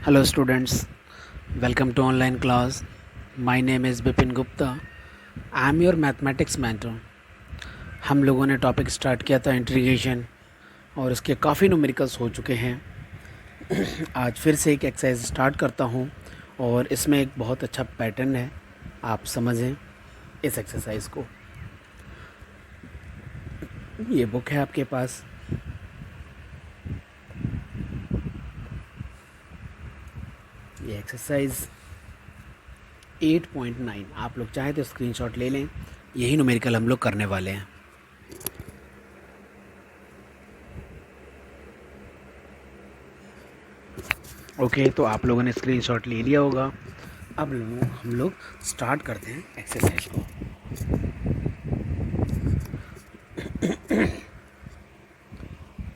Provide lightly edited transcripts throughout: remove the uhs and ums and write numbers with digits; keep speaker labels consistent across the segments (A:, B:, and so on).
A: Hello students, welcome to online class. My name is Bipin Gupta. I am your mathematics mentor. हम लोगों ने topic start किया था integration और इसके काफ़ी न्यूमेरिकल्स हो चुके हैं। आज फिर से एक एक्सरसाइज स्टार्ट करता हूँ और इसमें एक बहुत अच्छा पैटर्न है, आप समझें इस एक्सरसाइज को। ये बुक है आपके पास, ये एक्सरसाइज 8.9 आप लोग चाहें तो स्क्रीनशॉट ले लें। यही न्यूमेरिकल हम लोग करने वाले हैं। ओके, तो आप लोगों ने स्क्रीनशॉट ले लिया होगा। अब हम लोग स्टार्ट करते हैं एक्सरसाइज को।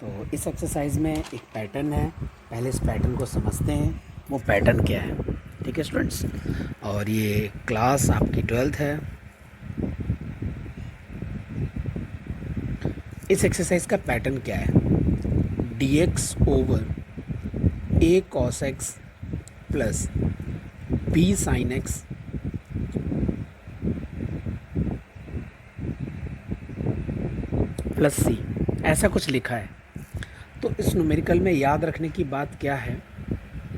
A: तो इस एक्सरसाइज में एक पैटर्न है, पहले इस पैटर्न को समझते हैं वो पैटर्न क्या है। ठीक है स्टूडेंट्स, और ये क्लास आपकी 12th है। इस एक्सरसाइज का पैटर्न क्या है? dx over a cos x plus b sin x plus c, ऐसा कुछ लिखा है। तो इस न्यूमेरिकल में याद रखने की बात क्या है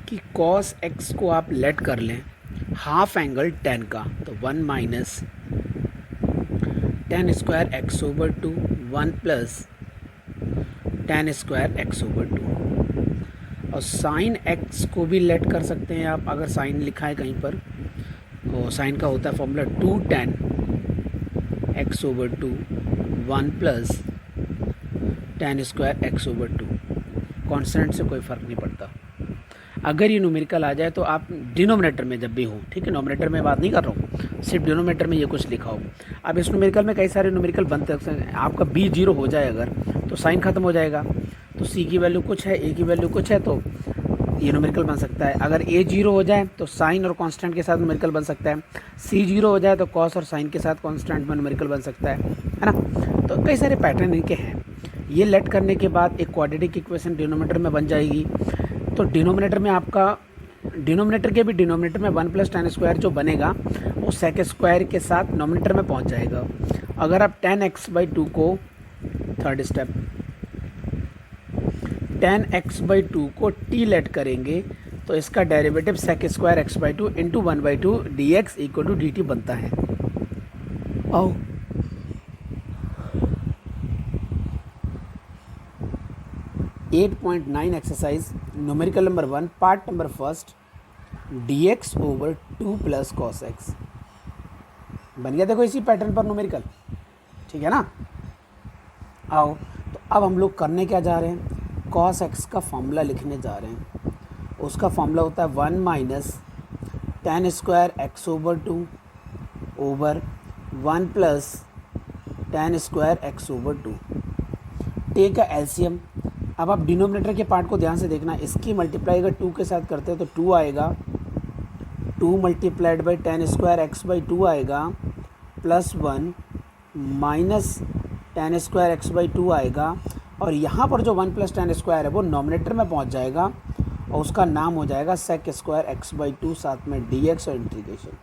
A: कि cos x को आप लेट कर लें हाफ एंगल tan का, तो 1 minus tan square x over 2, 1 plus tan square x over 2। और साइन x को भी लेट कर सकते हैं आप, अगर साइन लिखा है कहीं पर, और साइन का होता है formula 2 tan x over 2, 1 plus tan square x over 2। Constant से कोई फ़र्क नहीं पड़ता। अगर ये न्यूमेरिकल आ जाए तो आप डिनोमिनेटर में जब भी हो, ठीक है, नोमिनेटर में बात नहीं कर रहा हूँ, सिर्फ डिनोमिनेटर में ये कुछ लिखा हो। अब इस न्यूमेरिकल में कई सारे न्यूमेरिकल बनते हैं। आपका b 0 हो जाए अगर, तो साइन ख़त्म हो जाएगा, तो c की वैल्यू कुछ है, a की वैल्यू कुछ है, तो ये न्यूमेरिकल बन सकता है। अगर a 0 हो जाए तो साइन और कांस्टेंट के साथ न्यूमेरिकल बन सकता है। c 0 हो जाए तो कॉस और साइन के साथ कांस्टेंट में न्यूमेरिकल बन सकता है ना। तो कई सारे पैटर्न इनके हैं। ये लेट करने के बाद एक क्वाड्रेटिक इक्वेशन डिनोमिनेटर में बन जाएगी। तो डिनोमिनेटर में आपका, डिनोमिनेटर के भी डिनोमिनेटर में 1 प्लस tan स्क्वायर जो बनेगा वो सेक स्क्वायर के साथ नोमिनेटर में पहुंच जाएगा। अगर आप tan x/2 को, थर्ड स्टेप, tan x/2 को t लेट करेंगे तो इसका derivative sec square x/2 into 1/2 dx equal to dt बनता है। आओ 8.9 exercise numerical number 1 part number first, dx over 2 plus cos x बन गया। देखो इसी पैटर्न पर न्यूमेरिकल, ठीक है ना। आओ, तो अब हम लोग करने क्या जा रहे हैं, कॉस एक्स का फॉर्मूला लिखने जा रहे हैं। उसका फॉर्मूला होता है 1 minus tan square x over 2 over 1 plus tan square x over 2। टे का एलसीएम। अब आप डिनोमिनेटर के पार्ट को ध्यान से देखना, इसकी मल्टीप्लाई अगर 2 के साथ करते हैं तो 2 आएगा, 2 multiplied by tan square x/2 आएगा, plus 1 minus tan square x/2 आएगा, और यहाँ पर जो 1 प्लस tan स्क्वायर है वो नॉमिनेटर में पहुँच जाएगा और उसका नाम हो जाएगा सेक स्क्वायर x/2, साथ में dx और इंटीग्रेशन।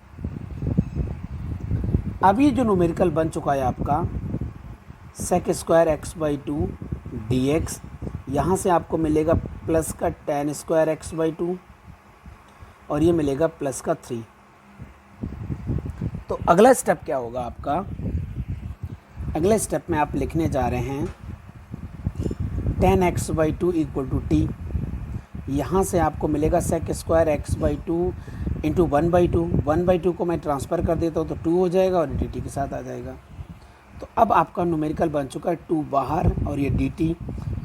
A: अभी जो न्यूमेरिकल बन चुका है आपका सेक स्क्वायर x/2 dx, यहाँ से आपको मिलेगा प्लस का tan स्क्वायर x/2 और ये मिलेगा प्लस का 3। तो अगला स्टेप क्या होगा आपका, अगले स्टेप में आप लिखने जा रहे हैं tan x/2 equal to T. यहाँ से आपको मिलेगा सेक स्क्वायर x/2 इंटू 1/2। 1/2 को मैं ट्रांसफ़र कर देता हूँ तो 2 हो जाएगा और dt के साथ आ जाएगा। तो अब आपका न्यूमेरिकल बन चुका है 2 बाहर और ये dt,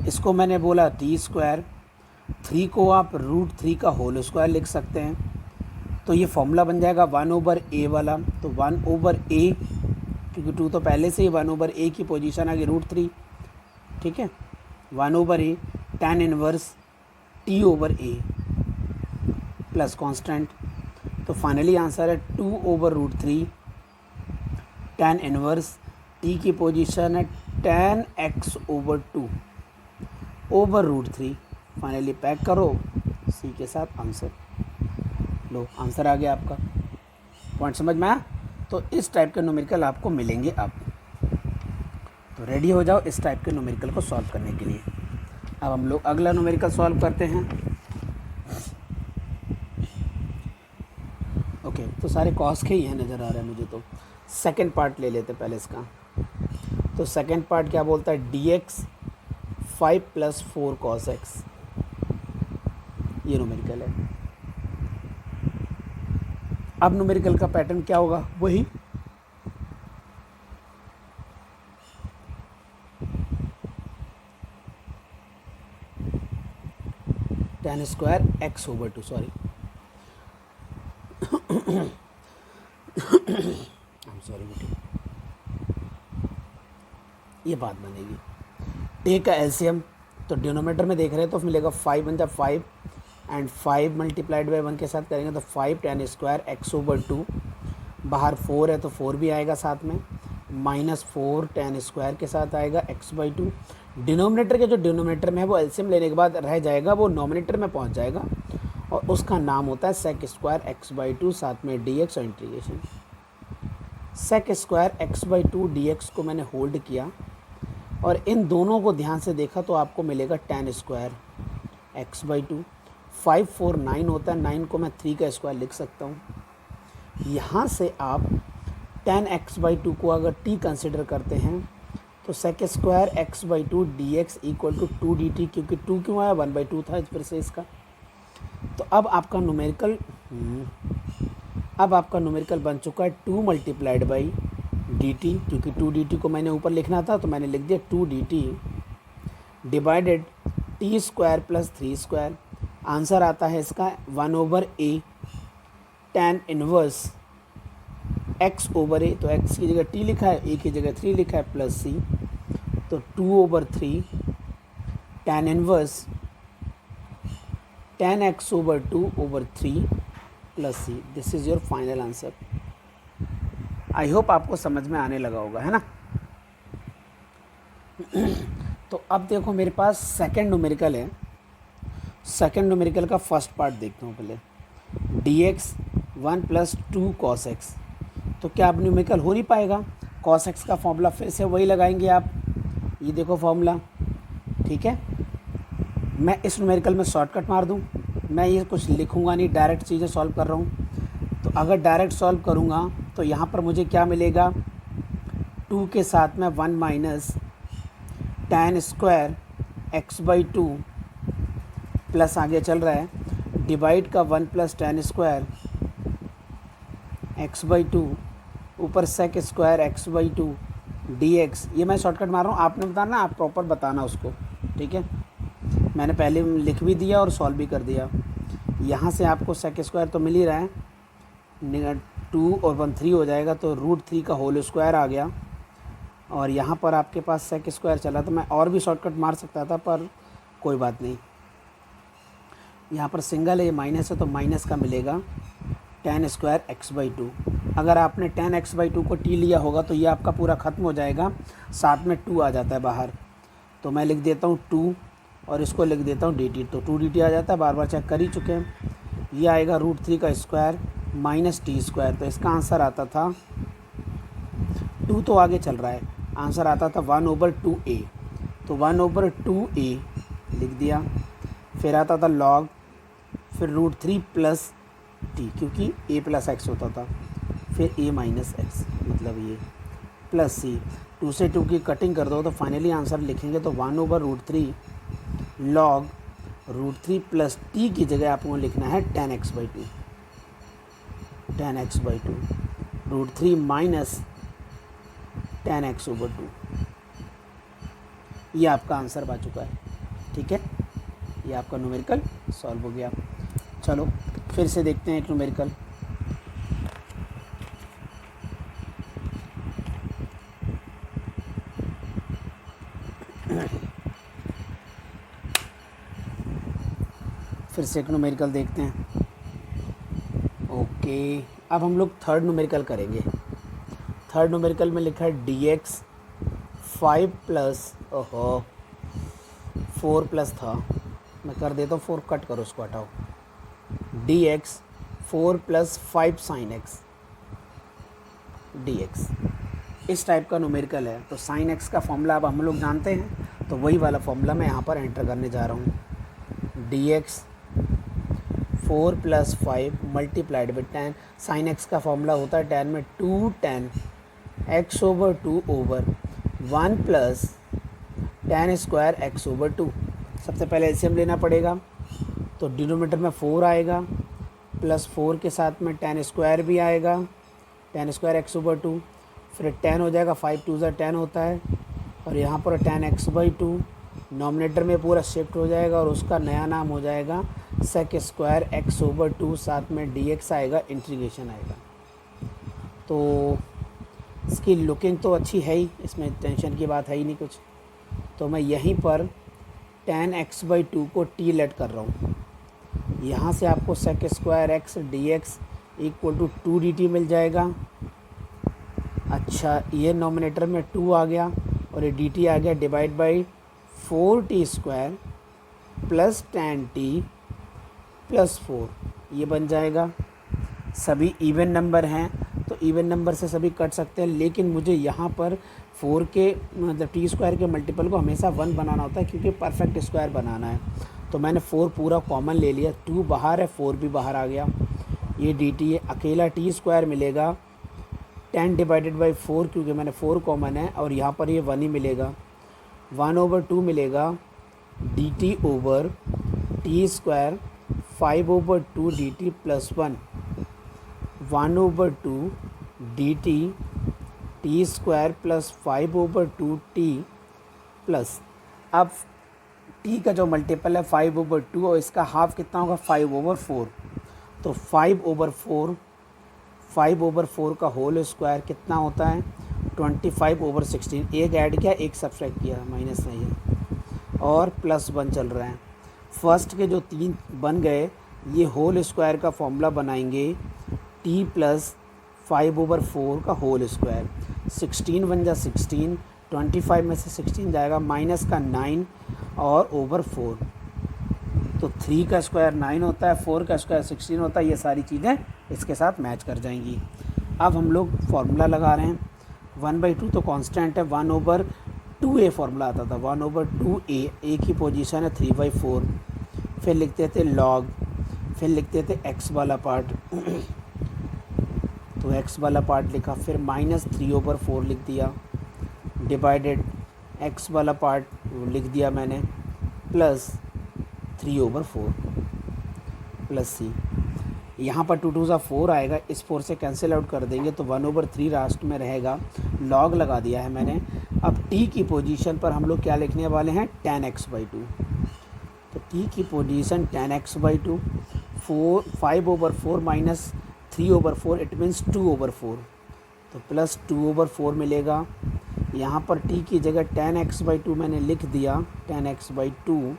A: इसको मैंने बोला t स्क्वायर, 3 को आप √3 का होल स्क्वायर लिख सकते हैं। तो ये फॉर्मूला बन जाएगा 1/a वाला, तो 1/a, क्योंकि 2 तो पहले से ही 1/a की पोजीशन आ गई √3, ठीक है, 1/a tan inverse t/a plus constant. तो फाइनली आंसर है 2/√3 tan इनवर्स t की पोजीशन है tan x/2 over √3। Finally pack करो, सी के साथ आंसर। लो आंसर आ गया आपका। पॉइंट समझ में आया? तो इस टाइप के न्यूमेरिकल आपको मिलेंगे अब। तो रेडी हो जाओ इस टाइप के न्यूमेरिकल को सॉल्व करने के लिए। अब हम लोग अगला न्यूमेरिकल सॉल्व करते हैं। ओके, तो सारे कॉस के ही हैं नज़र आ रहा है मुझे। तो सेकंड पार्ट ले लेते पहले इसका। तो सेकंड पार्ट क्या बोलता है, dx 5 + 4 cos x, ये न्यूमेरिकल है। अब न्यूमेरिकल का पैटर्न क्या होगा, वही tan square x/2, sorry sorry बेटे, ये बात बनेगी। टेक का एलसीएम, तो डिनोमीटर में देख रहे हैं तो मिलेगा 5 बन जा 5 एंड 5 मल्टीप्लाइड बाई 1 के साथ करेंगे तो 5 tan स्क्वायर x/2, बाहर 4 है तो 4 भी आएगा साथ में, -4 tan स्क्वायर के साथ आएगा x/2। डिनोमिनेटर के जो डिनोमिनेटर में है वो एलसीएम लेने के बाद रह जाएगा, वो नॉमिनेटर में पहुंच जाएगा और उसका नाम होता है sec स्क्वायर x/2, साथ में dx और integration. sec square x/2 dx को मैंने होल्ड किया और इन दोनों को ध्यान से देखा तो आपको मिलेगा tan स्क्वायर x/2। 5 4 9 होता है, 9 को मैं 3 का स्क्वायर लिख सकता हूँ। यहाँ से आप tan x/2 को अगर t कंसिडर करते हैं तो sec square x/2 dx equal to 2 dt, क्योंकि 2 क्यों आया, 1/2 था फिर से इसका। तो अब आपका न्यूमेरिकल बन चुका है 2 मल्टीप्लाइड बाई dt, क्योंकि 2 dt को मैंने ऊपर लिखना था तो मैंने लिख दिया 2 dt divided t square plus 3 square. Answer आता है इसका 1/a tan इनवर्स x/a, तो x की जगह t लिखा है, a की जगह 3 लिखा है, प्लस c, तो 2/3 tan inverse tan x/2/3 plus c। This is your final answer. I hope आपको समझ में आने लगा होगा, है ना। तो अब देखो मेरे पास सेकंड न्यूमेरिकल है। सेकंड न्यूमेरिकल का फर्स्ट पार्ट देखता हूँ पहले, dx 1 + 2 cos x। तो क्या अब न्यूमेरिकल हो नहीं पाएगा, cos x का फॉर्मूला फिर से वही लगाएंगे आप, ये देखो फॉर्मूला, ठीक है। मैं इस न्यूमेरिकल में शॉर्टकट मार दूँ, मैं ये कुछ लिखूँगा नहीं, डायरेक्ट चीज़ें सॉल्व कर रहा हूँ। तो अगर डायरेक्ट सॉल्व करूँगा तो यहाँ पर मुझे क्या मिलेगा, 2 के साथ में 1 minus tan square x/2 plus आगे चल रहा है डिवाइड का 1 + tan स्क्वायर x/2 ऊपर sec स्क्वायर x/2 dx। ये मैं शॉर्टकट मार रहा हूँ, आपने बताना, आप प्रॉपर बताना उसको, ठीक है। मैंने पहले लिख भी दिया और सॉल्व भी कर दिया। यहाँ से आपको sec स्क्वायर तो मिल ही रहा है, 2 और 1 3 हो जाएगा, तो √3 का होल स्क्वायर आ गया। और यहाँ पर आपके पास sec स्क्वायर चला, तो मैं और भी शॉर्टकट मार सकता था पर कोई बात नहीं। यहाँ पर सिंगल है, ये माइनस है, तो माइनस का मिलेगा tan स्क्वायर x/2। अगर आपने tan x/2 को t लिया होगा तो ये आपका पूरा ख़त्म हो जाएगा, साथ में 2 आ जाता है बाहर, तो मैं लिख देता हूँ 2 और इसको लिख देता हूँ dt, तो 2 dt आ जाता है, बार बार चेक कर ही चुके हैं। ये आएगा √3 का स्क्वायर माइनस t स्क्वायर, तो इसका आंसर आता था 2 तो आगे चल रहा है, आंसर आता था 1/2a, तो 1/2a लिख दिया। फिर आता था log, फिर √3 प्लस t, क्योंकि a प्लस x होता था, फिर a माइनस x, मतलब ये प्लस c। 2 से 2 की कटिंग कर दो तो फाइनली आंसर लिखेंगे तो 1/√3 log √3 प्लस t की जगह आपको लिखना है tan x/2, √3 minus tan x/2। ये आपका आंसर बन चुका है, ठीक है। ये आपका न्यूमेरिकल सॉल्व हो गया। चलो फिर से देखते हैं एक न्यूमेरिकल। फिर से एक न्यूमेरिकल देखते हैं। ओके, अब हम लोग थर्ड न्यूमेरिकल करेंगे। थर्ड न्यूमेरिकल में लिखा है dx 5 + 4 प्लस था, मैं कर देता हूँ 4, कट करो उसको, हटाओ। D x 4 + 5 sin x D x, इस टाइप का न्यूमेरिकल है। तो साइन एक्स का फॉर्मूला अब हम लोग जानते हैं, तो वही वाला फॉर्मूला मैं यहाँ पर एंटर करने जा रहा हूँ। D x 4 + 5 multiplied by tan। Sine x का फॉर्मूला होता है tan में 2 tan x/2 over 1 + tan square x/2। सबसे पहले एलसीएम लेना पड़ेगा, तो डिनोमिनेटर में 4 आएगा, प्लस 4 के साथ में tan स्क्वायर भी आएगा, tan स्क्वायर x/2, फिर tan हो जाएगा, 5 2 10 होता है, और यहाँ पर tan x/2 नॉमिनेटर में पूरा शिफ्ट हो जाएगा और उसका नया नाम हो जाएगा sec स्क्वायर x/2, साथ में dx आएगा, इंटीग्रेशन आएगा। तो इसकी लुकिंग तो अच्छी है ही, इसमें टेंशन की बात है ही नहीं कुछ। तो मैं यहीं पर tan x/2 को t लेट कर रहा हूँ। यहाँ से आपको sec square x dx = 2 dt मिल जाएगा। अच्छा, ये नॉमिनेटर में 2 आ गया और ये dt आ गया, divide by 4t² plus tan t plus 4, ये बन जाएगा। सभी इवन नंबर हैं तो इवन नंबर से सभी कट सकते हैं, लेकिन मुझे यहाँ पर 4 के मतलब t² के मल्टीपल को हमेशा 1 बनाना होता है, क्योंकि परफेक्ट स्क्वायर बनाना है। तो मैंने 4 पूरा कॉमन ले लिया, 2 बाहर है, 4 भी बाहर आ गया। ये dt अकेला t² मिलेगा 10 डिवाइडेड बाई 4, क्योंकि मैंने 4 कॉमन है, और यहाँ पर ये 1 ही मिलेगा। 1/2 मिलेगा dt over t² 5/2 dt plus 1, 1/2 dt t² plus 5/2 t plus, अब t का जो मल्टीपल है 5/2 और इसका हाफ कितना होगा 5/4, तो 5/4 का होल स्क्वायर कितना होता है 25/16। एक ऐड किया, एक सब्सट्रैक्ट किया, माइनस नहीं है, और प्लस 1 चल रहा है। फर्स्ट के जो 3 बन गए, ये होल स्क्वायर का फॉर्मूला बनाएंगे, t प्लस 5/4 का होल स्क्वायर, 16 बन जा 16, 25 में से 16 जाएगा, माइनस का 9 और ओवर 4, तो 3 का स्क्वायर 9 होता है, 4 का स्क्वायर 16 होता है। ये सारी चीज़ें इसके साथ मैच कर जाएंगी। अब हम लोग फार्मूला लगा रहे हैं, 1/2 तो कांस्टेंट है, 1/2a फार्मूला आता था, 1/2a, ए की पोजीशन है 3/4, फिर लिखते थे लॉग, फिर लिखते थे x वाला पार्ट, तो x वाला पार्ट लिखा, फिर -3/4 लिख दिया, डिवाइडेड x वाला पार्ट लिख दिया मैंने, प्लस 3/4 प्लस c। यहाँ पर 2 2 4 आएगा, इस 4 से कैंसिल आउट कर देंगे, तो 1/3 लास्ट में रहेगा, लॉग लगा दिया है मैंने। अब t की पोजीशन पर हम लोग क्या लिखने वाले हैं, tan x/2, तो t की position tan x/2, 5/4 minus 3/4, it means 2/4, तो प्लस 2/4 मिलेगा। यहाँ पर t की जगह tan x/2 मैंने लिख दिया, tan x/2,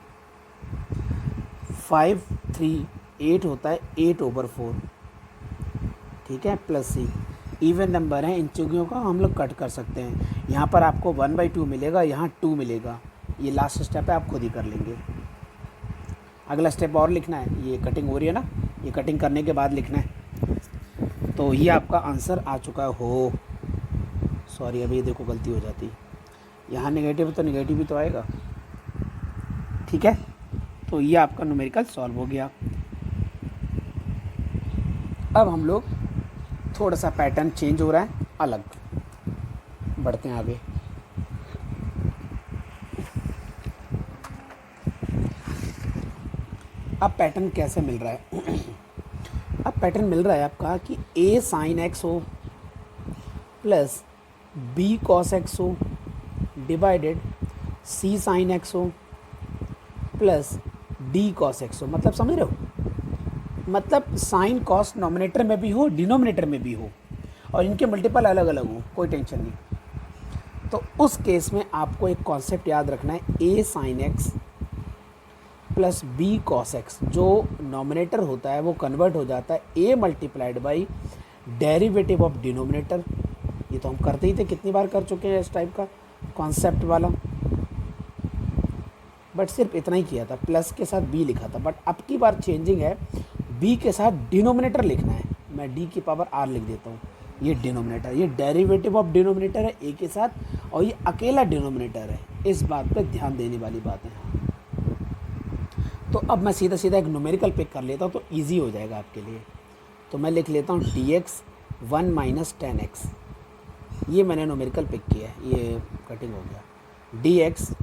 A: 5 3 8 होता है, 8/4, ठीक है, प्लस c। इवन नंबर है, इन चीज़ों का हम लोग कट कर सकते हैं। यहाँ पर आपको 1/2 मिलेगा, यहाँ 2 मिलेगा, ये लास्ट स्टेप है, आप खुद ही कर लेंगे। अगला स्टेप और लिखना है, ये कटिंग हो रही है ना, ये कटिंग करने के बाद लिखना है। तो ये आपका आंसर आ चुका हो, सॉरी अभी देखो गलती हो जाती, यहाँ नेगेटिव तो नेगेटिव भी तो आएगा, ठीक है। तो ये आपका न्यूमेरिकल सॉल्व हो गया। अब हम लोग थोड़ा सा पैटर्न चेंज हो रहा है, अलग बढ़ते हैं आगे। अब पैटर्न कैसे मिल रहा है अब पैटर्न मिल रहा है आपका कि a sin x हो प्लस b cos x हो डिवाइडेड c sin x हो प्लस d cos x हो। मतलब समझ रहे हो, मतलब साइन कॉस नॉमिनेटर में भी हो, डिनोमिनेटर में भी हो, और इनके मल्टीपल अलग अलग हो, कोई टेंशन नहीं। तो उस केस में आपको एक कॉन्सेप्ट याद रखना है, a sin x plus b cos x, जो नॉमिनेटर होता है वो कन्वर्ट हो जाता है a multiplied by derivative of denominator. ये तो हम करते ही थे, कितनी बार कर चुके हैं इस टाइप का कॉन्सेप्ट वाला, बट सिर्फ इतना ही किया था, प्लस के साथ b लिखा था। बट अब की बार चेंजिंग है, b के साथ डिनोमिनेटर लिखना है, मैं d की पावर r लिख देता हूँ, ये डिनोमिनेटर, ये डेरिवेटिव ऑफ डिनोमिनेटर है a के साथ और ये अकेला डिनोमिनेटर है, इस बात पे ध्यान देने वाली बात है। तो अब मैं सीधा सीधा एक न्यूमेरिकल पिक कर लेता हूँ तो ईजी हो जाएगा आपके लिए। तो मैं लिख लेता हूँ dx 1 माइनस 10x, ये मैंने न्यूमेरिकल पिक किया है, ये कटिंग हो गया। dx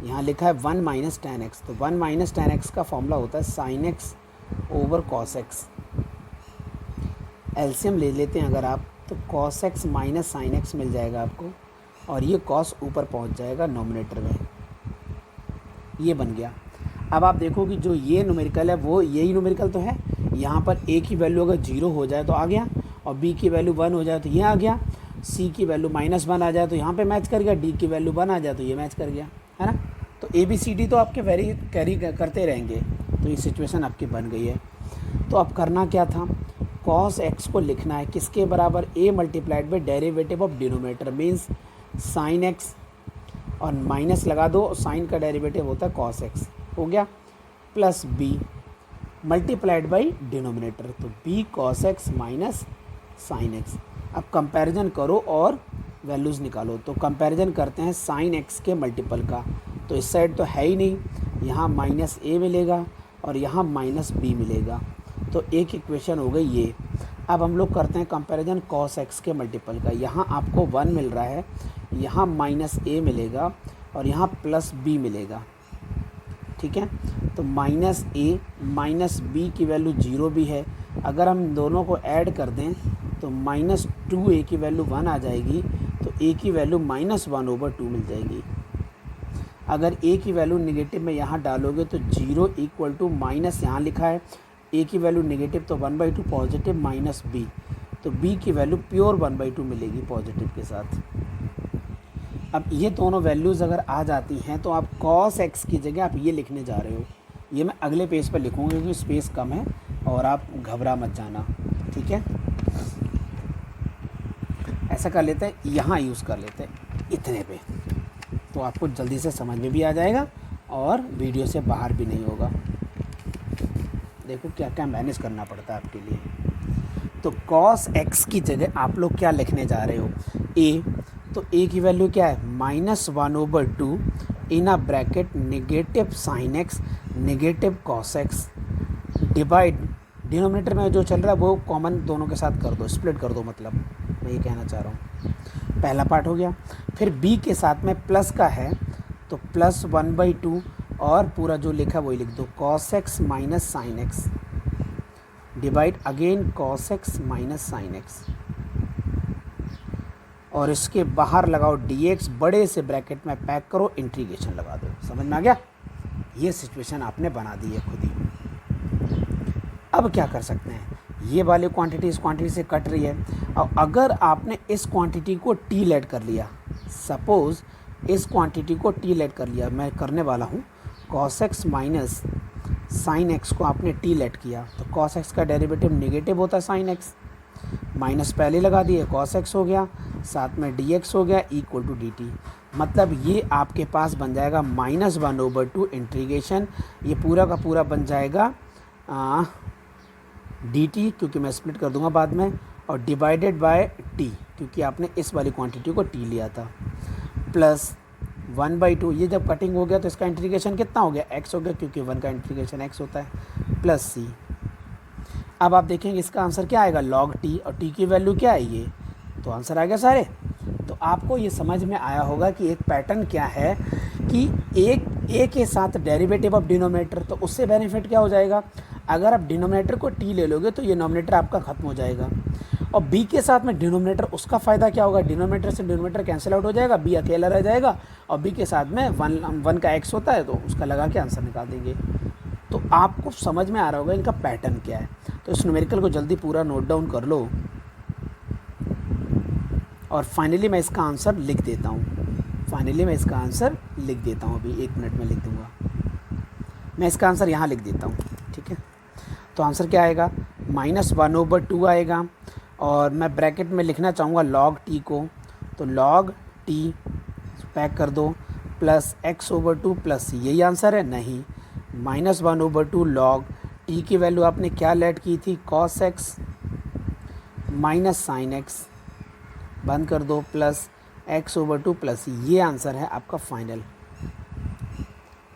A: यहाँ लिखा है 1 माइनस 10x, तो 1 माइनस 10x का फॉर्मूला होता है sin x over cos x। LCM ले लेते हैं अगर आप, तो cos x minus sin x मिल जाएगा आपको, और ये cos ऊपर पहुँच जाएगा नोमिनेटर में, ये बन गया। अब आप देखो कि जो ये न्यूमेरिकल है वो यही न्यूमेरिकल तो है, यहाँ पर a की वैल्यू अगर 0 हो जाए तो आ गया, और b की वैल्यू 1 हो जाए तो ये आ गया, c की वैल्यू -1 आ जाए तो यहाँ पे मैच कर गया, d की वैल्यू 1 आ जाए तो ये मैच कर गया, है ना। तो ABCD तो आपके कैरी करते रहेंगे, तो ये सिचुएशन आपकी बन गई है। तो अब करना क्या था, cos x को लिखना है किसके बराबर, a multiplied by derivative of denominator means sin x, और माइनस लगा दो, साइन का डेरिवेटिव होता है cos x, हो गया, plus b multiplied by denominator, तो b cos x minus sin x। अब कंपैरिजन करो और वैल्यूज़ निकालो, तो कंपैरिजन करते हैं sin x के मल्टीपल का, तो इस साइड तो है ही नहीं, यहाँ -a मिलेगा और यहाँ -b मिलेगा, तो एक इक्वेशन हो गई ये। अब हम लोग करते हैं कंपैरिजन cos x के मल्टीपल का, यहाँ आपको 1 मिल रहा है, यहाँ -a मिलेगा और यहाँ +b मिलेगा, ठीक है। तो -a -b की वैल्यू 0 भी है, अगर हम दोनों को ऐड कर दें तो -2a की वैल्यू 1 आ जाएगी, तो a की वैल्यू -1/2 मिल जाएगी। अगर a की वैल्यू नेगेटिव में यहाँ डालोगे तो 0 इक्वल टू माइनस, यहाँ लिखा है a की वैल्यू नेगेटिव तो 1/2 पॉजिटिव -b, तो b की वैल्यू प्योर 1/2 मिलेगी पॉजिटिव के साथ। अब ये दोनों वैल्यूज़ अगर आ जाती हैं तो आप cos x की जगह आप ये लिखने जा रहे हो, ये मैं अगले पेज पर लिखूँगा क्योंकि स्पेस कम है और आप घबरा मत जाना, ठीक है। ऐसा कर लेते हैं, यहाँ यूज़ कर लेते हैं इतने पे, तो आपको जल्दी से समझ में भी आ जाएगा और वीडियो से बाहर भी नहीं होगा। देखो क्या क्या मैनेज करना पड़ता है आपके लिए। तो cos x की जगह आप लोग क्या लिखने जा रहे हो, a, तो a की वैल्यू क्या है -1/2 in a bracket negative sin x negative cos x divide, denominator में जो चल रहा है वो कॉमन दोनों के साथ कर दो, स्प्लिट कर दो, मतलब मैं ये कहना चाह रहा हूँ। पहला पार्ट हो गया, फिर b के साथ में प्लस का है तो +1/2 और पूरा जो लिखा वही लिख दो, cos x minus sin x divide again cos x minus sin x, और इसके बाहर लगाओ dx, बड़े से ब्रैकेट में पैक करो, इंटीग्रेशन लगा दो। समझ में आ गया, ये सिचुएशन आपने बना दी है खुद ही। अब क्या कर सकते हैं, ये वाली क्वांटिटी इस क्वांटिटी से कट रही है, और अगर आपने इस क्वांटिटी को t लेट कर लिया, सपोज़ इस क्वांटिटी को t लेट कर लिया, मैं करने वाला हूँ cos x minus sin x को आपने t लेट किया, तो cos x का डेरिवेटिव नेगेटिव होता है sin x, माइनस पहले लगा दिए, cos x हो गया, साथ में dx हो गया इक्वल टू dt, मतलब ये आपके पास बन जाएगा -1/2 इंटीग्रेशन, ये पूरा का पूरा बन जाएगा dt, क्योंकि मैं स्प्लिट कर दूंगा बाद में, और डिवाइडेड बाय t, क्योंकि आपने इस वाली क्वांटिटी को t लिया था, प्लस 1/2, ये जब कटिंग हो गया तो इसका इंटीग्रेशन कितना हो गया, x हो गया, क्योंकि 1 का इंटीग्रेशन x होता है, प्लस c। अब आप देखेंगे इसका आंसर क्या आएगा, log t, और t की वैल्यू क्या है ये, तो आंसर आ गया सारे। तो आपको ये समझ में आया होगा कि एक पैटर्न क्या है कि एक a के साथ डेरिवेटिव ऑफ डिनोमिनेटर, तो उससे बेनिफिट क्या हो जाएगा, अगर आप डिनोमिनेटर को t ले लोगे तो ये नोमिनेटर आपका ख़त्म हो जाएगा, और b के साथ में डिनोमिनेटर, उसका फ़ायदा क्या होगा, डिनोमिनेटर से डिनोमिनेटर कैंसिल आउट हो जाएगा, b अकेला रह जाएगा, और b के साथ में 1 का x होता है, तो उसका लगा के आंसर निकाल देंगे। तो आपको समझ में आ रहा होगा इनका पैटर्न क्या है। तो इस न्यूमेरिकल को जल्दी पूरा नोट डाउन कर लो, और फाइनली मैं इसका आंसर लिख देता हूँ, अभी 1 मिनट में लिख दूँगा, मैं इसका आंसर यहाँ लिख देता हूँ, ठीक है। तो आंसर क्या आएगा, -1/2 आएगा, और मैं ब्रैकेट में लिखना चाहूँगा log t को, तो log t पैक कर दो, प्लस x/2 प्लस c, यही आंसर है, नहीं, -1/2 log ई की वैल्यू आपने क्या लेट की थी, cos x minus sine x, बंद कर दो, plus x over two plus, ये आंसर है आपका फाइनल।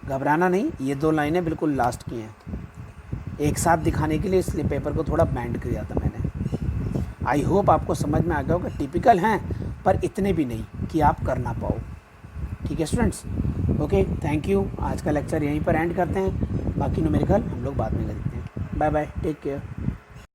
A: घबराना नहीं, ये 2 लाइनें बिल्कुल लास्ट की हैं, एक साथ दिखाने के लिए इसलिए पेपर को थोड़ा बैंड किया था मैंने। आई होप आपको समझ में आ गया होगा। टिपिकल हैं पर इतने भी नहीं कि आप कर ना पाओ। ठीक है स्टूडेंट्स, ओके, थैंक यू। आज का लेक्चर यहीं पर एंड करते हैं, बाकी न्यूमेरिकल हम लोग बाद में करते हैं। Bye bye, take care.